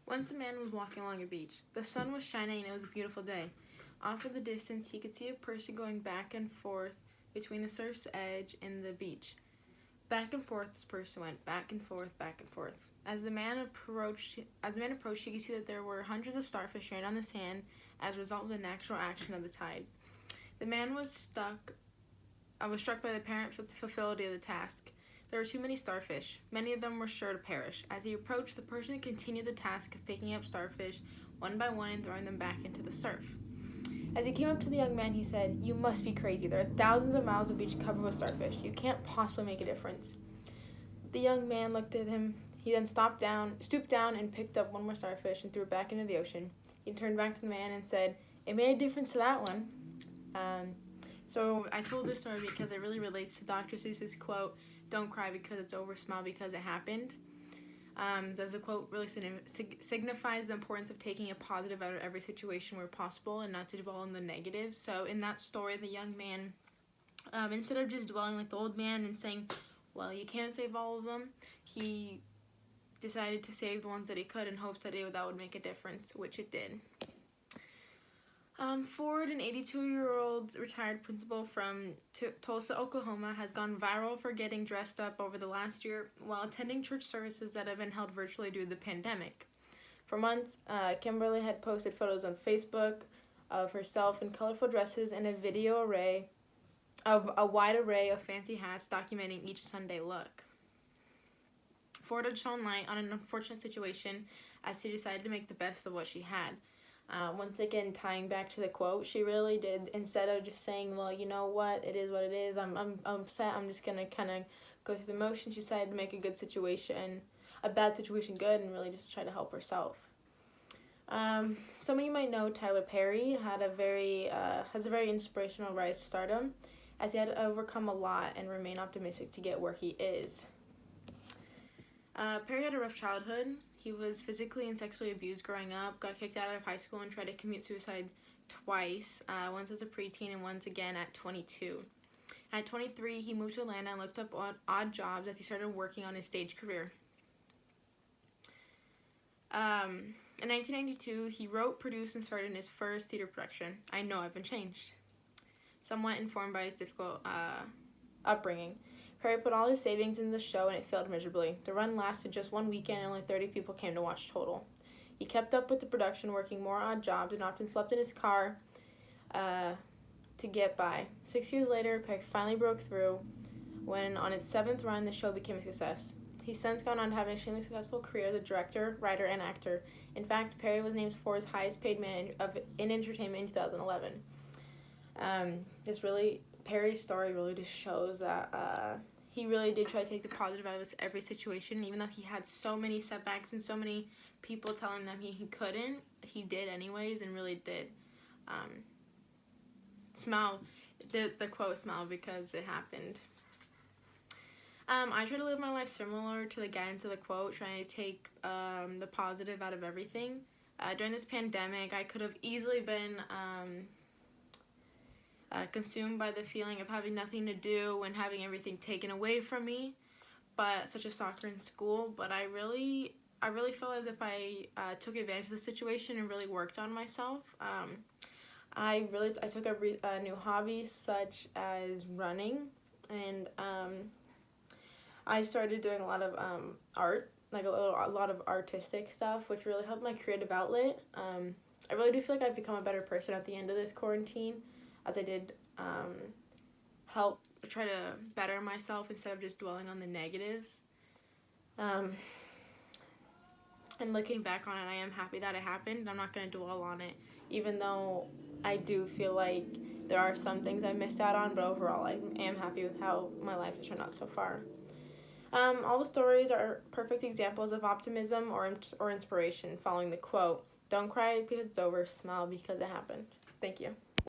Once a man was walking along a beach. The sun was shining and it was a beautiful day. Off in the distance, he could see a person going back and forth between the surf's edge and the beach. Back and forth, this person went back and forth, back and forth. As the man approached, he could see that there were hundreds of starfish stranded on the sand as a result of the natural action of the tide. The man was struck by the apparent fulfillity of the task. There were too many starfish. Many of them were sure to perish. As he approached, the person continued the task of picking up starfish one by one and throwing them back into the surf. As he came up to the young man, he said, "You must be crazy. There are thousands of miles of beach covered with starfish. You can't possibly make a difference." The young man looked at him. He then stooped down and picked up one more starfish and threw it back into the ocean. He turned back to the man and said, "It made a difference to that one." So I told this story because it really relates to Dr. Seuss's quote, "Don't cry because it's over, smile because it happened." The quote really signifies the importance of taking a positive out of every situation where possible and not to dwell on the negative. So in that story, the young man, instead of just dwelling like the old man and saying, well, you can't save all of them, he decided to save the ones that he could in hopes that that would make a difference, which it did. Ford, an 82-year-old retired principal from Tulsa, Oklahoma, has gone viral for getting dressed up over the last year while attending church services that have been held virtually due to the pandemic. For months, Kimberly had posted photos on Facebook of herself in colorful dresses and a wide array of fancy hats documenting each Sunday look. Ford had shone light on an unfortunate situation as she decided to make the best of what she had. Once again, tying back to the quote, she really did, instead of just saying, well, you know what, it is what it is, I'm upset, I'm just going to kind of go through the motions, she decided to make a bad situation good and really just try to help herself. Some of you might know Tyler Perry has a very inspirational rise to stardom, as he had to overcome a lot and remain optimistic to get where he is. Perry had a rough childhood. He was physically and sexually abused growing up, got kicked out of high school, and tried to commit suicide twice, once as a preteen and once again at 22. At 23, he moved to Atlanta and looked up odd jobs as he started working on his stage career. In 1992, he wrote, produced, and starred in his first theater production, I Know I've Been Changed. Somewhat informed by his difficult upbringing, Perry put all his savings in the show and it failed miserably. The run lasted just one weekend and only 30 people came to watch total. He kept up with the production, working more odd jobs and often slept in his car to get by. 6 years later, Perry finally broke through when on its 7th run, the show became a success. He's since gone on to have an extremely successful career as a director, writer, and actor. In fact, Perry was named Ford's highest paid man in entertainment in 2011. Perry's story really just shows that he really did try to take the positive out of every situation. Even though he had so many setbacks and so many people telling him he couldn't, he did anyways and really did smile. The quote, smile because it happened. I try to live my life similar to the guidance of the quote, trying to take the positive out of everything. During this pandemic, I could have easily been consumed by the feeling of having nothing to do and having everything taken away from me, such as soccer and school. But I really felt as if I took advantage of the situation and really worked on myself. I took up new hobbies such as running, and I started doing a lot of art, like a lot of artistic stuff, which really helped my creative outlet. I really do feel like I've become a better person at the end of this quarantine, as I did help try to better myself instead of just dwelling on the negatives. And looking back on it, I am happy that it happened. I'm not going to dwell on it, even though I do feel like there are some things I missed out on, but overall I am happy with how my life has turned out so far. All the stories are perfect examples of optimism or inspiration, following the quote, "Don't cry because it's over, smile because it happened." Thank you.